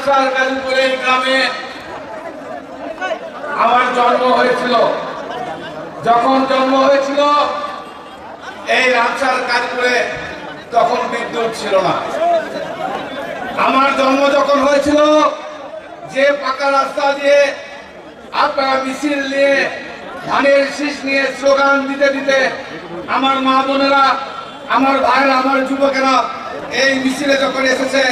Ramsar গাজীপুরে গ্রামে আমার জন্ম হয়েছিল। যখন জন্ম হয়েছিল এই রামসার গাজীপুরে তখন বিদ্যুৎ ছিল না। আমার জন্ম যখন হয়েছিল যে পাকা রাস্তা দিয়ে আপনারা মিছিল নিয়ে ধানের শীষ নিয়ে স্লোগান দিতে দিতে আমার মা বোনেরা, আমার ভাইরা, আমার যুবকেরা এই মিছিলে যখন এসেছে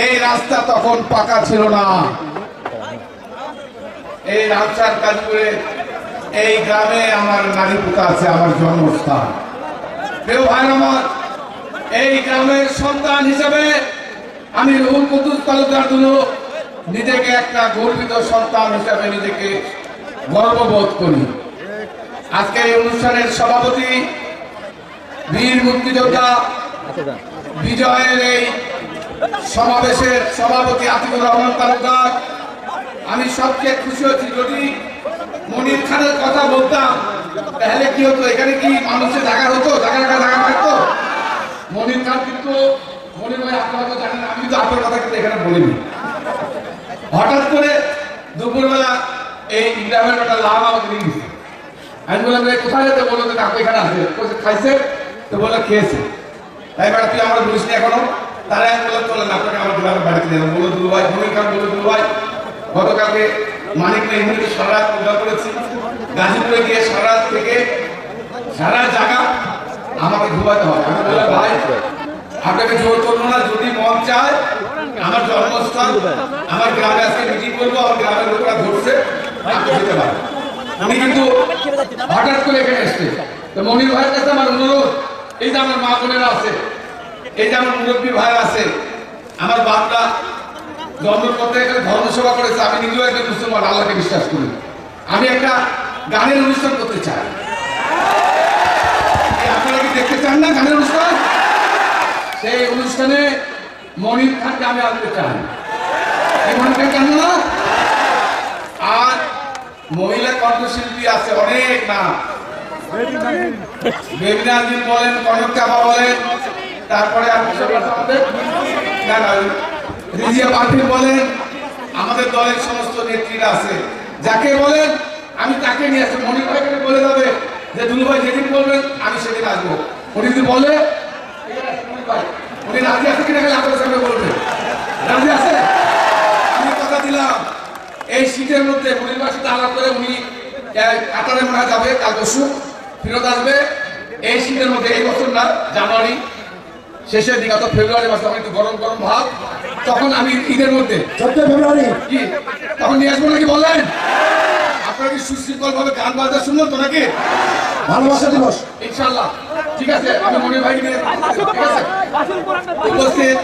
এই রাস্তা তখন পাকা ছিল না। এই রামসার গাজীপুরে এই গ্রামে আমার নারী পুতা আছে, আমার জন্মস্থান। প্রিয় ভাই আমার, এই গ্রামের সন্তান হিসেবে আমি রুহুল কুদ্দুস তালুকদার নিজেকে একটা গর্বিত সন্তান হিসেবে নিজেকে গর্ববোধ করি। আজকে এই অনুষ্ঠানের সভাপতি বীর মুক্তিযোদ্ধা বিজয়ের এই সমাবেশের সভাপতি আতিকুর রহমান তালুকদার। আমি সবচেয়ে খুশি হচ্ছি, যদি মনির খানের কথা বলতাম তাহলে কি হতো, এখানে কি মানুষের জায়গা হতো, জায়গা থাকতো। মনির খান কিন্তু, মনির ভাই আপনারা তো জানেন, আমি তো আপনার কথা কিন্তু এখানে বলিনি। হঠাৎ করে দুপুরবেলা এই গ্রামের একটা লাভ আমাকে নিয়ে গেছে। আমি বললাম কোথায় যেতে, বললো যে কাকু এখানে আছে। খাইছে তো বললো খেয়েছে। তাই বেটা তুই আমার বলিস এখনো। তারা আমি বললাম চলেন আপনাকে আমার গ্রামের বাড়িতে নিলাম। বললো দুলু ভাই, মনির খান বললো দুলু ভাই গতকালকে মানিক এমনিতে সারা রাত পূজা করেছি, গাজীপুরে গিয়ে সারা রাত থেকে সারা জায়গা আমাকে ঘুমাতে হয়। আমি বললাম ভাই আপনাকে জোর করবো না, যদি মন চায় আমার জন্মস্থান আমার গ্রামে আজকে মিটিং করবো, আমার গ্রামের লোকেরা ধরছে আপনি যেতে পারেন। উনি কিন্তু হঠাৎ করে এখানে এসছে। তো মনির ভাইয়ের কাছে আমার অনুরোধ, এই যে আমার মা বোনেরা আছে, এই যে আমার মুরব্বী ভাইরা আছে, আমার বাপরা জন্মের মধ্যে এখানে ধর্মসভা করেছে। আমি নিজেও একজন মুসলমান, আল্লাহকে বিশ্বাস করি। আমি একটা গানের অনুষ্ঠান করতে চাই। আপনারা কি দেখতে চান না গানের অনুষ্ঠান? সেই অনুষ্ঠানে মনির খানকে আমি আনতে চাই। মনির খান কেন না? আর মহিলা কণ্ঠশিল্পী আছে অনেক না, বেবিনা দিন বলেন, কনক চাপা বলেন, তারপরে রিজিয়া পার্টি বলেন, আমাদের দলের সমস্ত নেত্রীরা আছে। যাকে বলেন আমি তাকে নিয়ে আসবো। মনির ভাইকে বলে যাবে যে দুলু ভাই যেদিন বলবেন আমি সেদিন আসবো। উনি যদি বলে উনি রাজি আছে কিনা গেলে আপনার সামনে বলবেন রাজি আছে। আমি কথা দিলাম এই শীতের মধ্যে মনির সাথে আলাপ করে উনি কাতারে মনে যাবে, কাল পরশু ফেরত আসবে। এই শীতের মধ্যে, এই বছর না, জানুয়ারি শেষের দিকে, অত ফেব্রুয়ারি মাসে একটু গরম গরম ভাব, তখন আমি ঈদের মধ্যে 14 ফেব্রুয়ারি কি তখন নিয়ে আসবো নাকি বলেন? আপনারা কি সুশৃঙ্খল ভাবে গান বাজনা শুনলেন তো নাকি? ভালোবাসা দিবস ইনশাআল্লাহ। ঠিক আছে, আমি মনির ভাই নিয়ে উপস্থিত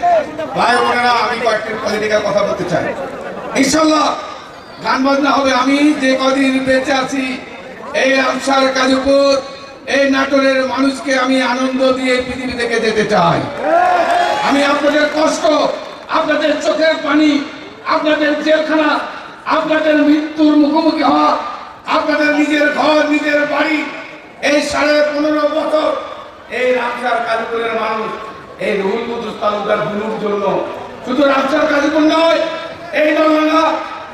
ভাই বোনেরা, আমি কয়েকটি পলিটিক্যাল কথা বলতে চাই। ইনশাআল্লাহ গান বাজনা হবে। আমি যে কদিন বেঁচে আছি এই রামসার গাজীপুর এই নাটোরের মানুষকে আমি আনন্দ দিয়ে পৃথিবী থেকে যেতে চাই। আমি আপনাদের কষ্ট, আপনাদের চোখের পানি, আপনাদের জেলখানা, আপনাদের মৃত্যুর মুখোমুখি হওয়া, আপনাদের নিজের ঘর, নিজের বাড়ি, এই 15.5 বছর এই রামসার গাজীপুরের মানুষ এই রুহুল কুদ্দুস তালুকদার গুরুর জন্য শুধু রামসার গাজীপুর নয়, এই নলডাঙ্গা,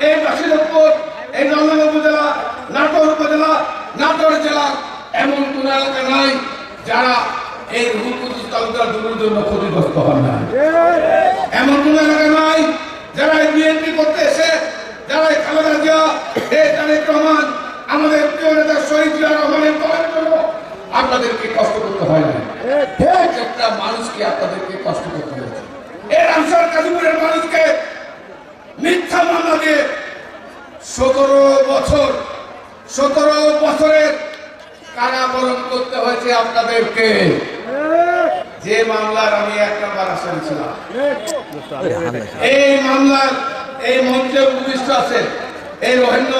এই বাসিরপুর, এই নলডাঙ্গা উপজেলা, নাটোর উপজেলা, নাটোর জেলা, এমন কোন এলাকা নাই যারা এই রুহুল কুদ্দুস তালুকদার গুরুর জন্য ক্ষতিগ্রস্ত হন না। এমন কোন এলাকা নাই যারা বিএনপি করতে এসে, যারা খালেদা জিয়া, তারেক রহমান, আমাদের প্রিয় নেতা শহীদ জিয়া রহমানের দলের জন্য আপনাদেরকে কষ্ট করতে হয় না। একটা মানুষকে আপনাদেরকে কষ্ট করতে হয়েছে। এই রামসার গাজীপুরের মানুষকে মিথ্যা মামলা দিয়ে 17 বছরের কারাবরণ করতে হয়েছে আপনাদেরকে। যে মামলার আমি 1 নম্বর আসামি ছিলাম, এই মামলার এই মঞ্চে উপবিষ্ট আছে এই রোহিঙ্গ,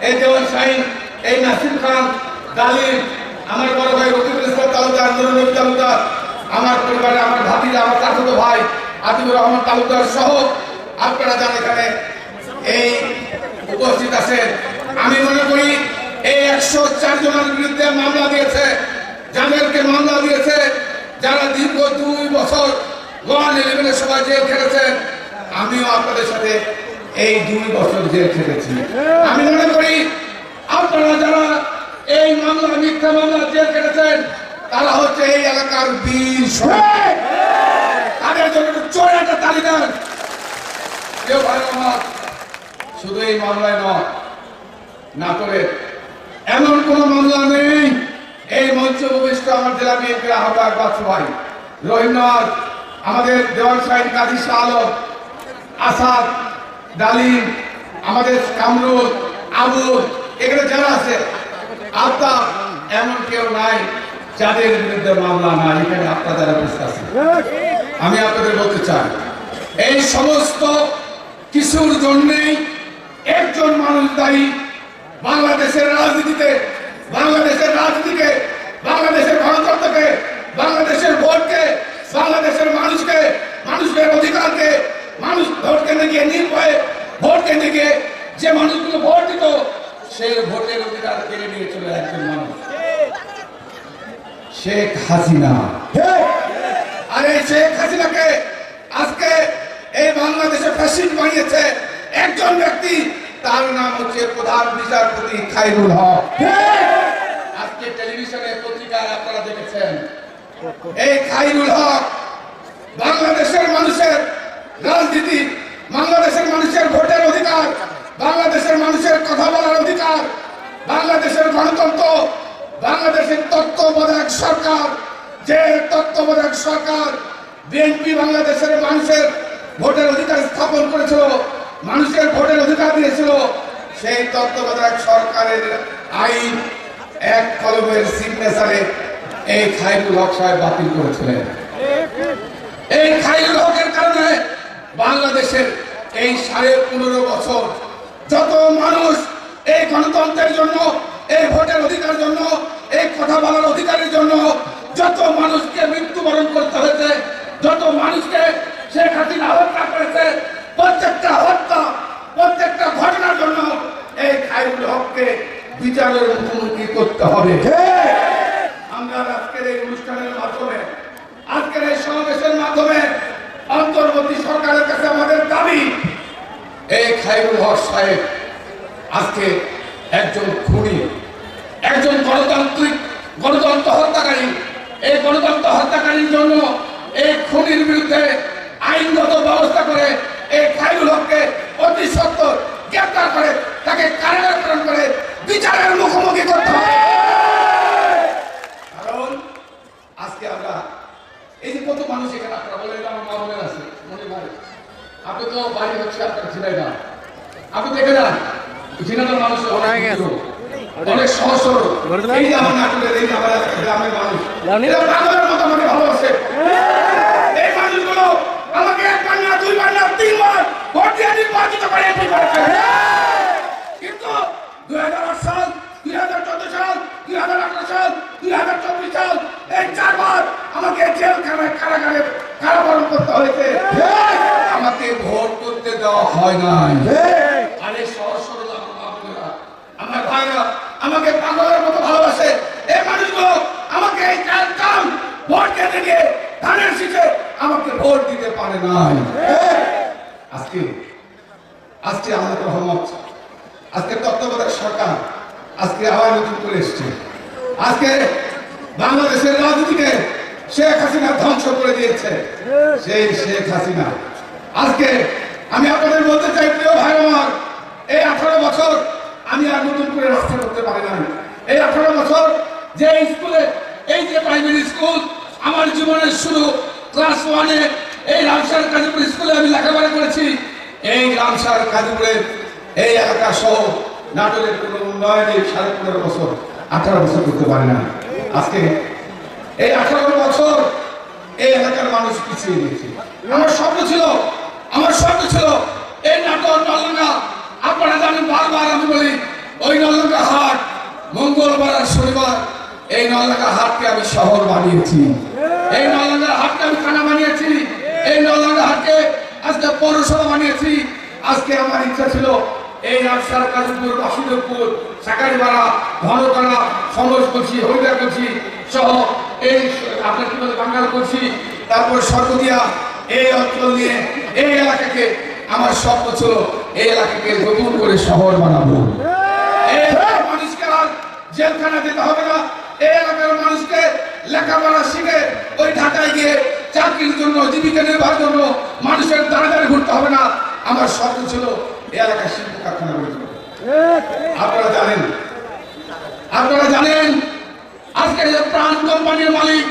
এই দেওয়ান শাহিন, এই নাসির খান, ডালিম, আমার বড় ভাই রফিকুল ইসলাম তালুকদার, নুরুল নবী তালুকদার, আমার পরিবারে আমার ভাতিজা, আমার চাচাতো ভাই আতিকুর রহমান তালুকদার সহ আপনারা যারা এখানে এই উপস্থিত আছেন, আমি মনে করি এই 104 জনের বিরুদ্ধে মামলা দিয়েছে, যাদেরকে মামলা দিয়েছে, যারা দীর্ঘ 2 বছর 111 সবাই জেল খেটেছেন, আমিও আপনাদের সাথে এই 2 বছর জেল খেটেছি। আমি মনে করি আপনারা যারা এই মামলা মিথ্যা মামলা জেল খেটেছেন তারা হচ্ছে এই এলাকার বীর সৈনিক। তাদের জন্য জোরে একটা তালি দেন। কেউ ভাই আমার শুধু এই মামলায় নয়, নাটোরের এমন কোন মামলা নেই এই মঞ্চে উপবিষ্ট আমার জেলা বিএনপির আহ্বায়ক বাচ্চু ভাই, রহিম নওয়াজ, আমাদের দেওয়ান সাহেব, কাজী শাহ আলম, আসাদ, ডালিম, আমাদের কামরুল, আবুল, এখানে যারা আছে আফতাব, এমন কেউ নাই যাদের বিরুদ্ধে মামলা নাই এখানে আপনারা উপস্থিত আছেন। আমি আপনাদের বলতে চাই এই সমস্ত কিছুর জন্যই একজন মানুষ দায়ী। বাংলাদেশের রাজনীতিতে, বাংলাদেশের রাজনীতিকে, বাংলাদেশের গণতন্ত্রকে, বাংলাদেশের ভোটকে, বাংলাদেশের মানুষকে, মানুষের অধিকারকে, মানুষ ভোট কেন্দ্রে গিয়ে নির্ভয়ে ভোট কেন্দ্রে গিয়ে যে মানুষগুলো ভোট দিত সে ভোটের অধিকার কেড়ে নিয়ে চলে একজন মানুষ, শেখ হাসিনা। আর এই শেখ হাসিনাকে আজকে এই বাংলাদেশে ফ্যাসিস্ট বানিয়েছে একজন ব্যক্তি, তার নাম হচ্ছে প্রধান বিচারপতি খায়রুল হক। আজকে টেলিভিশনে পত্রিকায় আপনারা দেখেছেন এই খায়রুল হক বাংলাদেশের মানুষের রাজনীতি, বাংলাদেশের মানুষের ভোটের অধিকার, বাংলাদেশের মানুষের কথা বলার অধিকার, বাংলাদেশের গণতন্ত্র, বাংলাদেশের তত্ত্বাবধায়ক সরকার, যে তত্ত্বাবধায়ক সরকার বিএনপি বাংলাদেশের মানুষের ভোটের অধিকার স্থাপন করেছিল, মানুষের ভোটের অধিকার দিয়েছিল, সেই তত্ত্বাবধায়ক সরকারের আইন এক কলমের সিগনেচারে এই খায়রুল হক সাহেব বাতিল করেছিলেন। এই খায়রুল হকের কারণে বাংলাদেশের এই 15.5 বছর যত মানুষ এই গণতন্ত্রের জন্য, এই ভোটের অধিকারের জন্য, এই কথা বলার অধিকারের জন্য যত মানুষকে মৃত্যুবরণ করতে হয়েছে, যত মানুষকে শেখ হাসিনা হত্যা করেছে, প্রত্যেকটা হত্যা, প্রত্যেকটা ঘটনার জন্য এই খায়রুল হককে বিচারের মুখোমুখি করতে হবে। আমরা আজকের এই অনুষ্ঠানের মাধ্যমে, আজকের এই সমাবেশের মাধ্যমে অন্তর্বর্তী সরকারের কাছে আমাদের দাবি, এই খায়রুল হক সাহেব আজকে একজন খুনি, একজন গণতন্ত্র হত্যাকারী। এই গণতন্ত্র হত্যাকারীর জন্য এই খুনির বিরুদ্ধে আইনগত ব্যবস্থা করে এই খায়রুল হককে অতি সত্বর গ্রেফতার করে তাকে কারাগার প্রেরণ করে বিচারের মুখোমুখি করতে হবে। কারণ আজকে আমরা এই যে কত মানুষ এখানে, আপনারা বলেন আমার মা বোনের আছে, মনে ভাই আপনি তো বাড়ি হচ্ছে আপনার ঝিনাইদহ, আপনি দেখে যান ঝিনাইদহ মানুষ অনেক সহজ সরল, এই যে আমার নাটকের, এই যে আমার গ্রামের মানুষ এরা পাগলের মতো আমাকে ভালোবাসে। এই মানুষগুলো আমাকে 1 বার না 2 বার না 3 বার ভোট দিয়ে নির্বাচিত করে এমপি করেছে। কিন্তু 2008 সাল, 2014 সাল, 2018 সাল, 2024 সাল এই 4 বার আমাকে জেলখানায় কারাগারে কারাবরণ করতে হয়েছে। আমাকে ভোট করতে দেওয়া হয় নাই। আরে সহজ সরল আমার ভাইরা আমাকে পাগলের মতো ভালোবাসে। এই মানুষগুলো আমাকে এই কাম ভোট কেটে গিয়ে ধানের শীষে আমাকে ভোট দিতে পারে নাই। আজকে আজকে আমাদের রহমত, আজকে তত্ত্বাবধায়ক সরকার আজকে আবার নতুন করে এসছে। আজকে বাংলাদেশের রাজনীতিকে শেখ হাসিনা ধ্বংস করে দিয়েছে। সেই শেখ হাসিনা আজকে আমি আপনাদের বলতে চাই, প্রিয় ভাই আমার, এই 18 বছর আমি আর নতুন করে রাস্তা করতে পারি না। এই 18 বছর যে স্কুলে, এই যে প্রাইমারি স্কুল আমার জীবনের শুরু ক্লাস 1-এ এই রামসার কাজীপুর স্কুলে আমি লেখাপড়া করেছি। এই রামসার কাজীপুরের এই এলাকা সহ নাটোরের কোনো উন্নয়নে 15.5 বছর, 18 বছর করতে পারি না। আজকে এই 18 বছর এই এলাকার মানুষ পিছিয়ে দিয়েছে। আমার স্বপ্ন ছিল এই নাটোর নলডাঙ্গা, আপনারা জানেন বারবার আমি বলি ওই নলডাঙ্গা হাট মঙ্গলবার আর শনিবার, এই নলডাঙ্গা হাটকে আমি শহর বানিয়েছি, এই নলডাঙ্গা হাটকে আমি থানা বানিয়েছি, এই নলডাঙ্গা হাটকে আজকে পৌরসভা বানিয়েছি। আজকে আমার ইচ্ছা ছিল এই রামসার কাজীপুর, বাসুদেবপুর, সাকারিপাড়া, ঘনকাড়া, সমরকলসি, হরিদারকলসি সহ এই আপনার কি বলে বাঙ্গালকলসি, তারপর সরকতিয়া, এই অঞ্চল নিয়ে এই এলাকাকে আমার স্বপ্ন ছিল এই এলাকাকে নতুন করে শহর বানাবো। এই এলাকার মানুষকে আর জেলখানা যেতে হবে না, এই এলাকার মানুষকে লেখাপড়া শিখে ওই ঢাকায় গিয়ে চাকরির জন্য, জীবিকা নির্বাহের জন্য মানুষের দাঁড়ে দাঁড়ে ঘুরতে হবে না। আমার স্বপ্ন ছিল এই এলাকার শিল্প কারখানা গড়ে তুলব। আপনারা জানেন আজকে যে প্রাণ কোম্পানির মালিক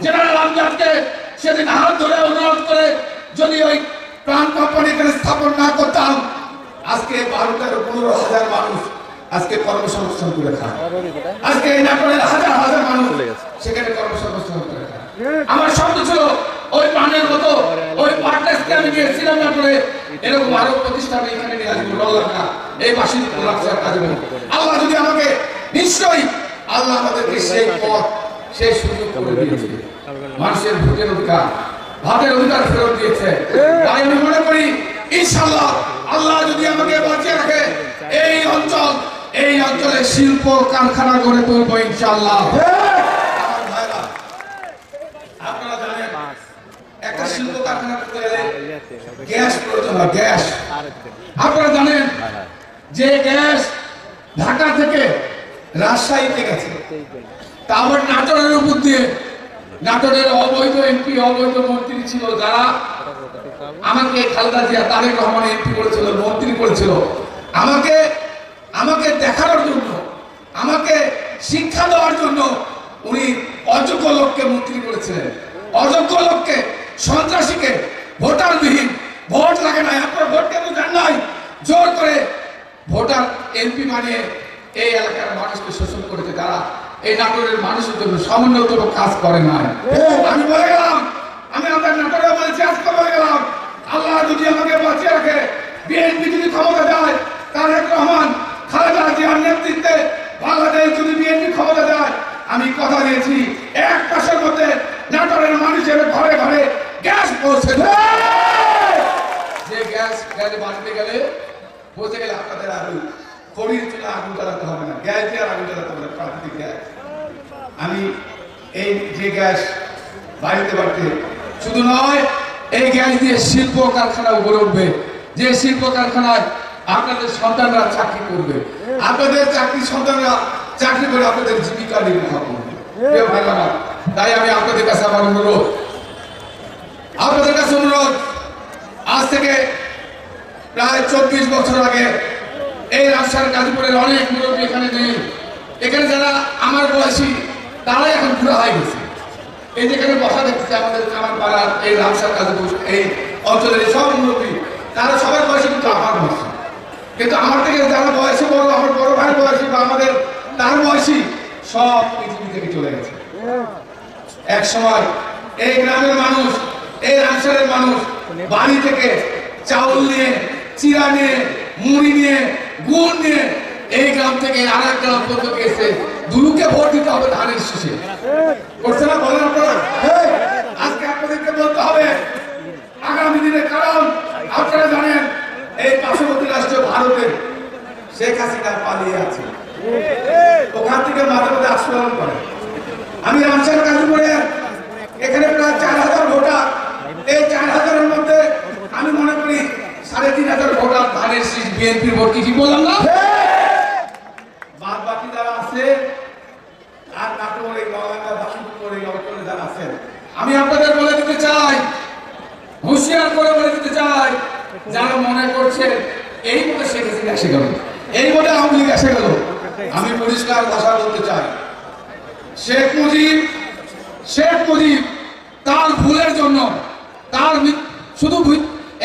জেনারেল আমজাদকে সেদিন হাত ধরে অনুরোধ করে যদি ওই প্রাণ কোম্পানি এখানে স্থাপন না করতাম, আজকে 12-15,000 মানুষ আজকে কর্মসংস্থান করে খায়। আজকে এই নাটোরের হাজার হাজার মানুষ সেখানে কর্মসংস্থান করে খায়। আমার স্বপ্ন ছিল ওই প্রাণের মতো ওই পার্টনার্সকে আমি গিয়েছিলাম নাটোরে, এরকম আরো প্রতিষ্ঠান এখানে নিয়ে আসবো। এই বাসির কাজে আল্লাহ যদি আমাকে, নিশ্চয়ই আল্লাহ আমাদেরকে সেই পথ সেই সুযোগ করে দিয়েছে। মানুষের ভোটের অধিকার, ভাতের অধিকার ফেরত দিয়েছে। তাই আমি মনে করি ইনশাআল্লাহ আল্লাহ যদি আমাকে বাঁচিয়ে রাখে, এই অঞ্চলে শিল্প কারখানা গড়ে তুলবো ইনশাআল্লাহ। আপনারা জানেন একটা শিল্প কারখানা করতে গেলে গ্যাস প্রয়োজন হয়, গ্যাস। আপনারা জানেন যে গ্যাস ঢাকা থেকে রাজশাহীতে গেছে, তা আবার নাটোরের উপর দিয়ে, নাটোরের অবৈধ এমপি অবৈধ মন্ত্রী ছিল যারা আমাকে, খালেদা জিয়া তারেক রহমান এমপি করেছিল, মন্ত্রী করেছিল, আমাকে দেখানোর জন্য, আমাকে শিক্ষা দেওয়ার জন্য উনি অযোগ্য লোককে মন্ত্রী করেছিলেন। অযোগ্য লোককে, সন্ত্রাসীকে, ভোটারবিহীন, ভোট লাগে নাই, আপনার ভোট কেন জান নাই, জোর করে ভোটার এমপি বানিয়ে এই এলাকার মানুষকে শোষণ করেছে। তারা এই নাটোরের মানুষের জন্য সামান্যতম কাজ করে নাই। আমি বলে গেলাম, আমি আপনার নাটোরে বলেছি, আজকে বলে গেলাম, আল্লাহ যদি আমাকে বাঁচিয়ে রাখে, বিএনপি যদি ক্ষমতা যায়, তারেক রহমান, খালেদা জিয়ার নেতৃত্বে বাংলাদেশ যদি বিএনপি ক্ষমতা যায়, আমি কথা দিয়েছি 1 মাসের মধ্যে নাটোরের মানুষের ঘরে ঘরে গ্যাস পৌঁছে দেবে। যে গ্যাস বাঁচতে গেলে পৌঁছে গেলে আপনাদের আর খড়ির চুলা আগুন জ্বালাতে হবে না, গ্যাস দিয়ে আগুন জ্বালাতে হবে না, প্রাকৃতিক গ্যাস। আমি এই যে গ্যাস বাড়িতে বাড়িতে শুধু নয়, এই গ্যাস দিয়ে শিল্প কারখানা গড়ে উঠবে, যে শিল্প কারখানায় আপনাদের সন্তানরা চাকরি করবে, আপনাদের সন্তানরা চাকরি করে আপনাদের জীবিকা নির্বাহ করবে। তাই আমি আপনাদের কাছে আমার অনুরোধ, আজ থেকে প্রায় 24 বছর আগে এই রাজশাহীর গাজীপুরের অনেক মুরব্বী এখানে নেই। এখানে যারা আমার বয়সী তারাই এখন বুড়া হয়ে গেছে। এই যেখানে বসা দেখতেছে আমার পাড়ার এই রাজশাহীর গাজীপুর এই অঞ্চলের সব মুরব্বী, তারা সবার বয়সী কিন্তু আমার বয়সী, কিন্তু আমার থেকে যারা বয়সী বড়, আমার বড় ভাইয়ের বয়সী বা আমাদের তার বয়সী, সব পৃথিবী থেকে চলে গেছে। এক সময় এই গ্রামের মানুষ, এই রাজশাহীর মানুষ বাড়ি থেকে চাউল নিয়ে, চিরা নিয়ে, মুড়ি নিয়ে, গুড় নিয়ে এই গ্রাম থেকে আর এক গ্রাম পর্যন্ত গেছে। দুলুকে ভোট দিতে হবে ধানের শীষে, করছে না? বলেন আপনারা। আজকে আপনাদেরকে বলতে হবে আগামী দিনে, কারণ আপনারা জানেন এই পার্শ্ববর্তী রাষ্ট্র ভারতের শেখ হাসিনা পালিয়ে আছে, ওখান থেকে মাঝে মাঝে আস্ফালন করে। আমি রাজশাহীর গাজীপুরে এখানে প্রায় 4,000 ভোটার, এই 4,000-এর মধ্যে আমি মনে করি 3,500 ভোটার ধানের শীষ বিএনপির ভোট। কি বললাম না? বাদ বাকি যারা আছে আর নাটোর এই নওগাঁ বাসুপুর এই অঞ্চলে যারা আছেন, আমি আপনাদের বলে দিতে চাই, হুঁশিয়ার করে বলে দিতে চাই, যারা মনে করছেন এই মতো শেখ হাসিনা এসে গেল, এই মতো আওয়ামী লীগ এসে গেল, আমি পরিষ্কার ভাষা বলতে চাই, শেখ মুজিব তার ভুলের জন্য, তার শুধু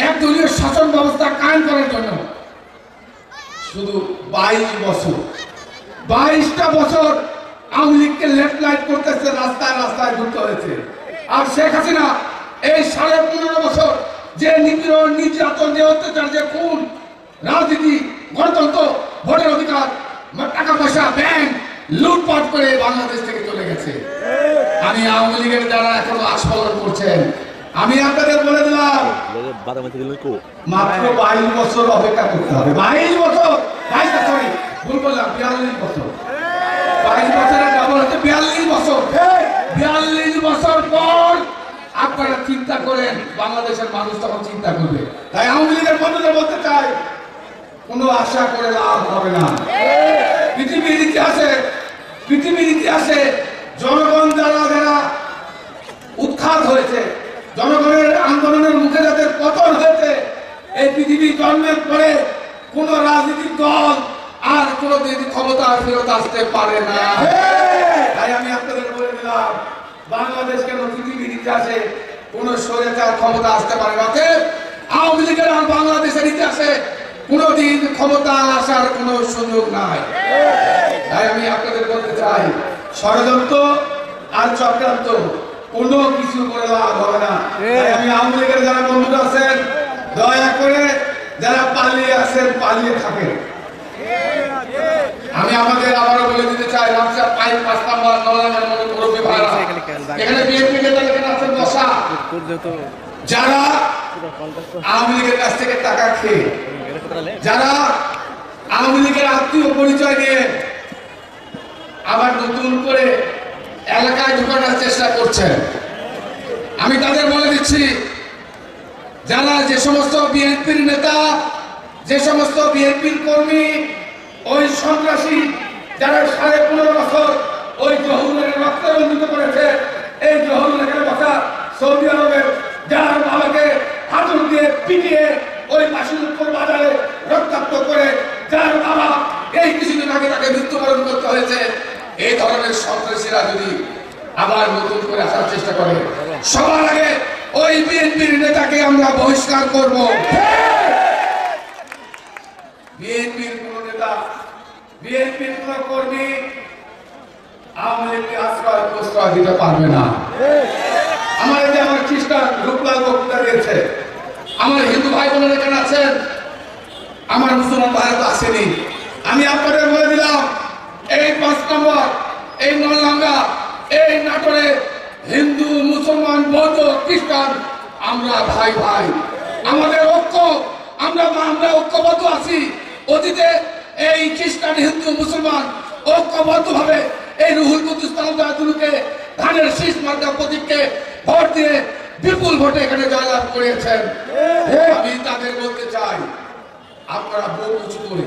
একদলীয় শাসন ব্যবস্থা কায়েম করার জন্য শুধু 22টা বছর আওয়ামী লীগকে লেফট লাইট করতেছে, রাস্তায় রাস্তায় ঘুরতে হয়েছে। আর শেখ হাসিনা এই 15.5 বছর যে নিপীড়ন, নির্যাতন, যে অত্যাচার, যে খুন, রাজনীতি, গণতন্ত্র, ভোটের অধিকার, টাকা পয়সা, ব্যাংক লুটপাট করে বাংলাদেশ থেকে চলে গেছে। আমি আওয়ামী লীগের যারা এখনো আস্ফালন করছেন, আমি আপনাদের বলে দিলাম মাত্র 22 বছর অপেক্ষা করতে হবে। 22 বছর, 42 বছর, 22 বছরের ডাবল হচ্ছে 42 বছর। 42 বছর পর আপনারা চিন্তা করেন, বাংলাদেশের মানুষ তখন চিন্তা করবে। তাই আওয়ামী লীগের বন্ধুদের বলতে চাই, কোনো আশা করে লাভ হবে না। পৃথিবীর ইতিহাসে জনগণ যারা উৎখাত হয়েছে, জনগণের আন্দোলনের মুখে যাদের পতন হয়েছে, এই পৃথিবী জন্মের পরে কোন রাজনৈতিক দল আর কোনদিন ক্ষমতা ফেরত আসতে পারে না। তাই আমি আপনাদের বলে দিলাম, বাংলাদেশ কেন পৃথিবীর ইতিহাসে কোন স্বৈরাচার ক্ষমতা আসতে পারে না। আওয়ামী লীগের আর বাংলাদেশের ইতিহাসে কোনদিন ক্ষমতা আসার কোন সুযোগ নাই। তাই আমি আপনাদের বলতে চাই, ষড়যন্ত্র আর চক্রান্ত কোনো কিছু করে লাভ হবে না। তাই আমি আওয়ামী লীগের যারা বন্ধুরা আছেন, দয়া করে যারা পালিয়ে আছেন পালিয়ে থাকেন। আমি আমাদের আবারও বলে দিতে চাই, রামসার 5 নাম্বার নলাঙ্গের মতো মুরব্বী ভাইরা, এখানে বিএনপি নেতা এখানে আছেন বসা, যারা আওয়ামী লীগের কাছ থেকে টাকা খেয়ে, যারা আওয়ামী লীগের আত্মীয় পরিচয় নিয়ে আবার নতুন করে এলাকায় ঢোকানোর চেষ্টা করছেন, আমি তাদের বলে দিচ্ছি, যারা যে সমস্ত বিএনপির নেতা, যে সমস্ত বিএনপির কর্মী, ওই সন্ত্রাসী যারা 15.5 বছর ওই জহুরুলের রক্তে রঞ্জিত করেছে, এই জহুরুলের বসা সৌদি আরবের যার বাবাকে হাতুড়ি দিয়ে পিটিয়ে ওই কাশীপুর বাজারে রক্তাক্ত করে যার বাবা এই কিছুদিন আগে তাকে মৃত্যুবরণ করতে হয়েছে, এই ধরনের সন্ত্রাসীরা যদি আবার নতুন করে আসার চেষ্টা করে, সবার আগে ওই বিএনপির নেতাকে আমরা বহিষ্কার করব। বিএনপির কোন নেতা, বিএনপির কোন কর্মী আওয়ামী লীগকে আশ্রয় প্রশ্রয় দিতে পারবে না। আমার যে আমার খ্রিস্টান রূপলাল বক্তৃতা দিয়েছে, আমার হিন্দু ভাই বোনেরা এখানে আছেন, আমার মুসলমান ভাইরা তো আসেনি। আমি আপনাদের বলে দিলাম, এই 5 নম্বর, এই নলডাঙ্গা, এই নাটোরে হিন্দু, মুসলমান, বৌদ্ধ, খ্রিস্টান আমরা ভাই ভাই, আমাদের ঐক্য, আমরা ঐক্যবদ্ধ আছি। অতীতে এই খ্রিস্টান, হিন্দু, মুসলমান ঐক্যবদ্ধ ভাবে এই রুহুল কুদ্দুস তালুকে ধানের শীষ মার্কা প্রতীককে ভোট দিয়ে বিপুল ভোটে এখানে জয়লাভ করেছেন। আমি তাদের বলতে চাই, আপনারা বুক উঁচু করে,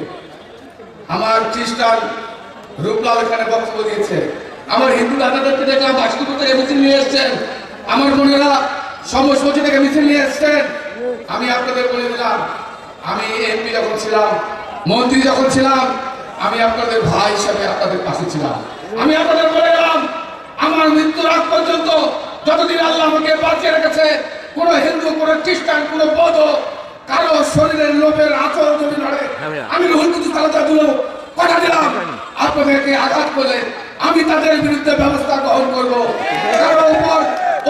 আমার খ্রিস্টান রূপলাল এখানে বক্তব্য দিয়েছে, আমার হিন্দু দাদাদেরকে দেখলাম বাসুপুর থেকে মিছিল নিয়ে এসছেন, আমার বোনেরা সমসচি থেকে মিছিল নিয়ে এসছেন। আমি আপনাদের বলে দিলাম, আমি এমপি যখন ছিলাম, মন্ত্রী যখন ছিলাম, আমি আপনাদের ভাই হিসাবে আপনাদের পাশে ছিলাম। আমি আপনাদের বলে দিলাম, আমার মৃত্যুর আগ পর্যন্ত যতদিন আল্লাহ আমাকে বাঁচিয়ে রেখেছে, কোন হিন্দু, কোন খ্রিস্টান, কোন বৌদ্ধ কারো শরীরের লোভের আচর যদি নড়ে, আমি রুহুল কুদ্দুস তালুকদার কথা দিলাম, আপনাদেরকে আঘাত করে আমি তাদের বিরুদ্ধে ব্যবস্থা গ্রহণ করবো। কারো উপর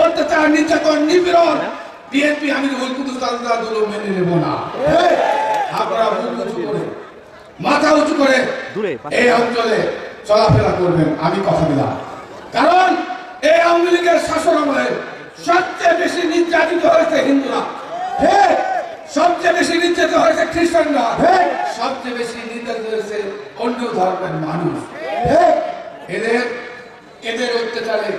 অত্যাচার, নির্যাতন, নিপীড়ন বিএনপি আমি রুহুল কুদ্দুস তালুকদার মেনে নেব না। আপনারা বুক উঁচু করে, মাথা উঁচু করে এই অঞ্চলে চলাফেরা করবেন, আমি কথা দিলাম। কারণ এই আওয়ামী লীগের শাসন আমলে সবচেয়ে বেশি নির্যাতিত হয়েছে হিন্দুরা, সবচেয়ে বেশি নির্যাতিত হয়েছে খ্রিস্টানরা, সবচেয়ে বেশি নির্যাতিত হয়েছে অন্য ধর্মের মানুষ। এদের অত্যাচারে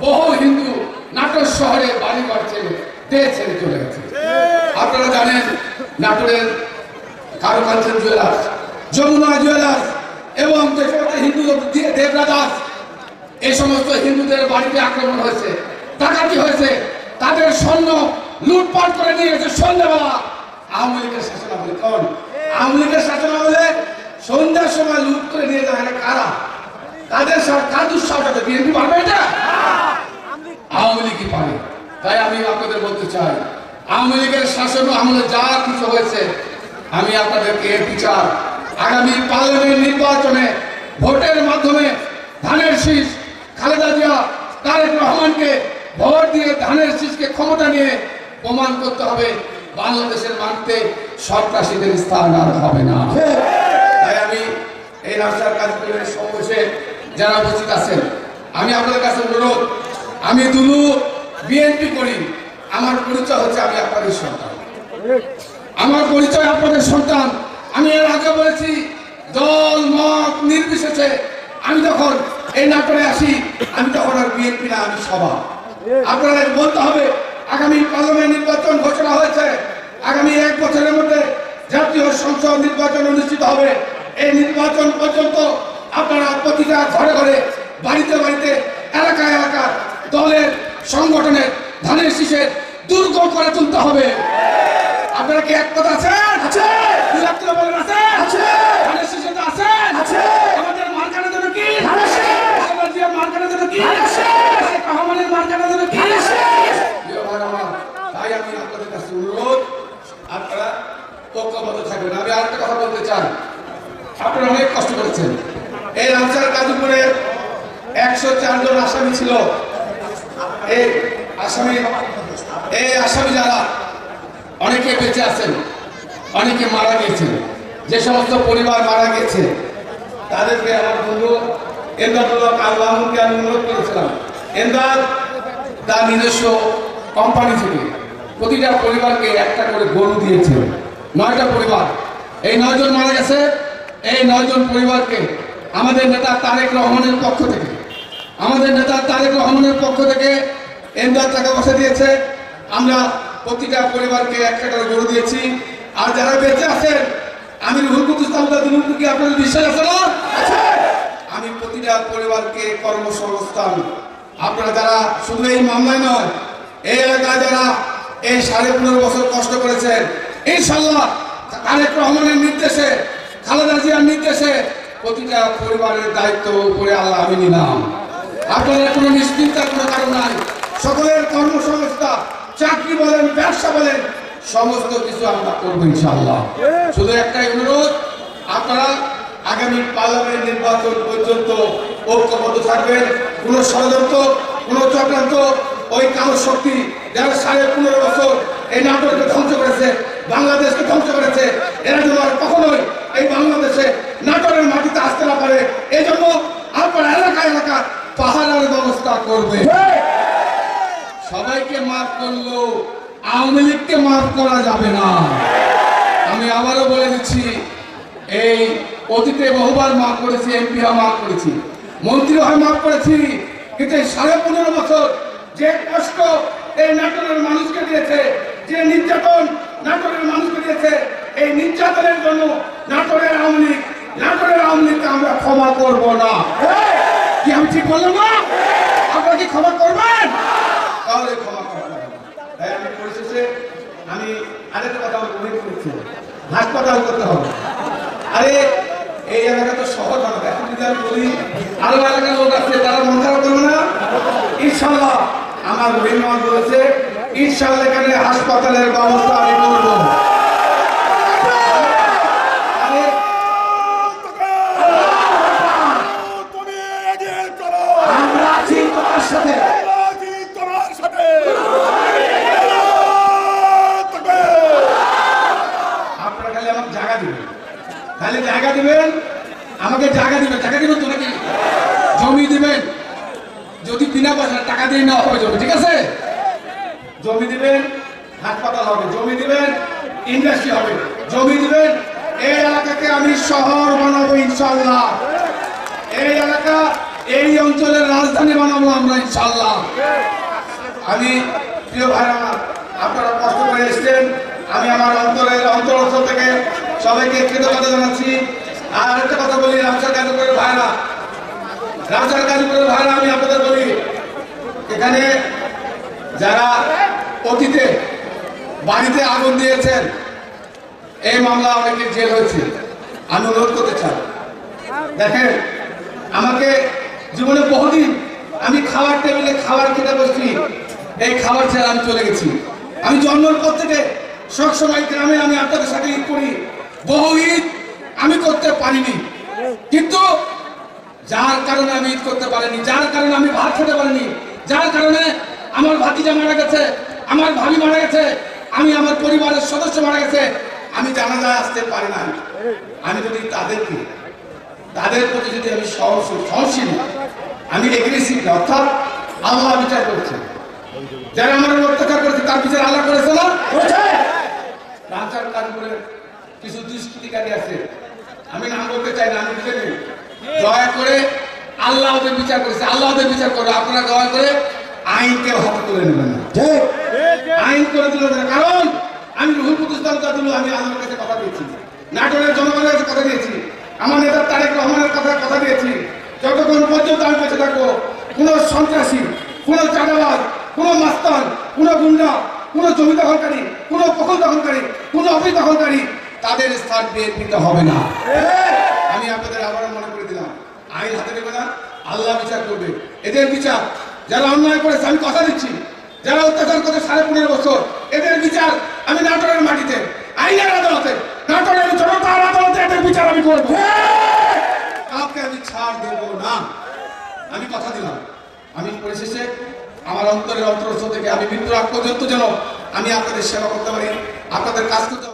বহু হিন্দু নাটোর শহরে বাড়িঘর ছেড়ে দেশ ছেড়ে চলে গেছে। আপনারা জানেন, নাটোরের কারুকাঞ্চন জুয়েলার্স, যমুনা জুয়েলার্স এবং যে সমস্ত হিন্দু দেবরাদাস, এই সমস্ত হিন্দুদের বাড়িতে আক্রমণ হয়েছে, ডাকাতি হয়েছে, তাদের স্বর্ণ লুটপাট করে নিয়ে গেছে সন্ধ্যাবেলা। আওয়ামী লীগের শাসন আমলে, কোন আওয়ামী লীগের শাসন আমলে সন্ধ্যার সময় লুট করে নিয়ে যায় না কারা? তাদের কার দুঃসাহসে বিএনপি পারবে এটা? আওয়ামী লীগই পারে। তাই আমি আপনাদের বলতে চাই, আওয়ামী লীগের শাসন আমলে যা কিছু হয়েছে, আমি আপনাদেরকে এর বিচার আগামী পার্লামেন্ট নির্বাচনে ভোটের মাধ্যমে ধানের শীষ খালেদা জিয়া, তারেক রহমানকে ভোট দিয়ে ধানের শীষকে ক্ষমতা নিয়ে প্রমাণ করতে হবে, বাংলাদেশের মাটিতে সন্ত্রাসীদের স্থান আর হবে না। তাই আমি এই রাস্তার কাজগুলোর সমাবেশে যারা উপস্থিত আছেন, আমি আপনাদের কাছে অনুরোধ, আমি দুলু বিএনপি করি, আমার পরিচয় হচ্ছে আমি আপনাদের সন্তান, আমার পরিচয় আপনাদের সন্তান। আমি এর আগে বলেছি, দল মত নির্বিশেষে আমি যখন এই নাটোরে আসি, আমি তখন আর বিএনপি না, আমি সভা। আপনারা বলতে হবে আগামী পার্লামেন্ট নির্বাচন ঘোষণা হয়েছে। আগামী 1 বছরের মধ্যে জাতীয় সংসদ নির্বাচন অনুষ্ঠিত হবে। এই নির্বাচন পর্যন্ত আপনারা প্রতিটা ঘরে ঘরে, বাড়িতে বাড়িতে, এলাকায় এলাকায় দলের সংগঠনের ধানের শীষের দুর্গ করে তুলতে হবে। আপনারা কি একমত আছেন? আছে। বলেন আছে। ধানের শীষে তো আছেন? আছে। আমাদের মার্কানের জন্য কি? ধানের শীষ। আমাদের জিয়া মার্কানের জন্য কি? ধানের শীষ। রহমানের মার্কানের জন্য কি? ধানের শীষ। তাই আমি আপনাদের কাছে অনুরোধ, আপনারা ঐক্যবদ্ধ থাকবেন। আমি আরেকটা কথা বলতে চাই, আপনারা অনেক কষ্ট করেছেন। এই রামসার গাজীপুরে 104 জন আসামি ছিল। এই আসামি যারা অনেকে বেঁচে আছেন, অনেকে মারা গেছেন। যে সমস্ত পরিবার মারা গেছে তাদেরকে আমার বন্ধু এমদাদুল্লাহ আল্লাহকে আমি অনুরোধ করেছিলাম, এমদাদ তার নিজস্ব কোম্পানি থেকে প্রতিটা পরিবারকে একটা করে গরু দিয়েছে। 9টা পরিবার, এই 9 জন মারা গেছে। এই 9 জন পরিবারকে আমাদের নেতা তারেক রহমানের পক্ষ থেকে এমদাদ টাকা পয়সা দিয়েছে। আমরা প্রতিটা পরিবারকে একটা করে গরু দিয়েছি। আর যারা বেঁচে আছেন, আমি রুহুল কুদ্দুস তালুকদার দিনুকে কি আপনাদের বিশ্বাস আছে না? আছে। আমি প্রতিটা পরিবারকে কর্মসংস্থান, আপনারা যারা শুধু এই মামলায় নয়, এই এলাকায় যারা এই 15.5 বছর কষ্ট করেছেন, ইনশাআল্লাহ তারেক রহমানের নির্দেশে, খালেদা জিয়ার নির্দেশে প্রতিটা পরিবারের দায়িত্ব উপরে আল্লাহ আমি নিলাম। আপনাদের কোনো নিশ্চিন্তার কোনো কারণ নাই। সকলের কর্মসংস্থান, চাকরি বলেন, ব্যবসা বলেন, সমস্ত কিছু আমরা করবো ইনশাআল্লাহ। শুধু একটাই অনুরোধ, আপনারা আগামী পার্লামেন্ট নির্বাচন পর্যন্ত ঐক্যবদ্ধ থাকবেন। কোন ষড়যন্ত্র, কোন চক্রান্ত, ওই কালো শক্তি যারা 15.5 বছর এই নাটককে ধ্বংস করেছে, বাংলাদেশকে ধ্বংস করেছে, এরা যেন আর কখনোই এই বাংলাদেশে নাটকের মাটিতে আসতে না পারে। এই জন্য আপনারা এলাকা এলাকা পাহারার ব্যবস্থা করবে। সবাইকে মাফ করলো, আওয়ামী লীগকে মাফ করা যাবে না। আমি আবারও বলে দিচ্ছি, এই অতীতে বহুবার মাফ করেছি, এমপি মাফ করেছি, মন্ত্রী হয় মাফ করেছি, কিন্তু 15.5 বছর যে কষ্ট এই নাটোরের মানুষকে দিয়েছে, যে নির্যাতন নাটোরের মানুষকে দিয়েছে, এই নির্যাতনের জন্য নাটোরের আওয়ামী লীগকে আমরা ক্ষমা করব না। কি আমি ঠিক বললাম না? আপনারা কি ক্ষমা করবেন? তাহলে ক্ষমা করবেন। তাই আমি পরিশেষে আমি আরেকটা কথা মনে করেছি, হাসপাতাল করতে হবে। আরে এই এলাকা তো শহর না, এখন যদি আমি বলি আরো এলাকার লোক আছে, তারা মন খারাপ করবে না? ইনশাআল্লাহ আমার রহিমান বলেছে, ইনশাআল্লাহ এখানে হাসপাতালের ব্যবস্থা আমি করবো। জায়গা দিবেন, আমাকে জায়গা দিবেন তো নাকি? জমি দিবেন, যদি বিনা পয়সা টাকা দিয়ে নেওয়া হয়ে যাবে, ঠিক আছে? জমি দিবেন, হাসপাতাল হবে, জমি দিবেন, ইন্ডাস্ট্রি হবে, জমি দিবেন। এই এলাকাকে আমি শহর বানাবো ইনশাআল্লাহ। এই এলাকা, এই অঞ্চলের রাজধানী বানাবো আমরা ইনশাআল্লাহ। আমি প্রিয় ভাইরা, আপনারা কষ্ট করে এসেছেন, আমি আমার অন্তর থেকে সবাইকে কৃতজ্ঞতা জানাচ্ছি। আর একটা কথা বলি, রামসার গাজীপুরের ভাইরা, আমি আপনাদের বলি, এখানে যারা অতীতে বাড়িতে আগুন দিয়েছেন, এই মামলা অনেকে জেল হয়েছে। আমি অনুরোধ করতে চাই, দেখেন আমাকে জীবনে বহুদিন আমি খাবার টেবিলে খাবার খেতে বসছি, এই খাবার ছেড়ে আমি চলে গেছি। আমি জন্মের পর থেকে সবসময় গ্রামে আমি আপনাদের সাথে ঈদ করি, বহু ঈদ আমি করতে পারিনি, কিন্তু যার কারণে আমি ঈদ করতে পারিনি, যার কারণে আমি ভাত খেতে পারিনি, যার কারণে আমার ভাতিজা মারা গেছে, আমার ভাবি মারা গেছে, আমি আমার পরিবারের সদস্য মারা গেছে, আমি জানাজায় আসতে পারি না। আমি যদি তাদের প্রতি যদি আমি সহনশীল, আমি এগ্রেসিভ না, অর্থাৎ আল্লাহ বিচার করছে, যারা আমার অত্যাচার করেছে তার বিচার আল্লাহ করেছে না? রামসার গাজীপুরে কিছু দুষ্কৃতিকারী আছে, আমি নাম বলতে চাই না, আমি বুঝে নিই, দয়া করে আল্লাহ ওদের বিচার করেছে, আল্লাহ ওদের বিচার করবে। আপনারা দয়া করে আইন কেউ হাতে তুলে নেবেন না। ঠিক। আইন করে তুলে দেবেন, কারণ আমি রুহুল কুদ্দুস তালুকাতুল্লাহ আমি আল্লাহর কাছে কথা দিয়েছি, নাটোরের জনগণের কাছে কথা দিয়েছি, আমার নেতা তারেক রহমানের কথা দিয়েছি, যতক্ষণ পর্যন্ত আমি বেঁচে থাকবো কোনো সন্ত্রাসী, কোনো চাঁদাবাজ, কোনো মাস্তান, কোনো গুন্ডা, কোনো জমি দখলকারী, কোনো দখল দখলকারী, কোনো অফিস দখলকারী তাদের স্থান বিএনপিতে হবে না। আমি আপনাদের আবারও মনে করে দিলাম, আইন হাতে নেবে না, আল্লাহ বিচার করবে। এদের বিচার যারা অন্যায় করেছে আমি কথা দিচ্ছি, যারা অত্যাচার করেছে 15.5 বছর, এদের বিচার আমি নাটোরের মাটিতে আইনের আদালতে, নাটোরের জনতার আদালতে এদের বিচার আমি করব। কাউকে আমি ছাড় দেব না, আমি কথা দিলাম। আমি পরিশেষে আমার অন্তরের অন্তরস্থ থেকে আমি মৃত্যুর আগ পর্যন্ত যেন আমি আপনাদের সেবা করতে পারি, আপনাদের কাজ করতে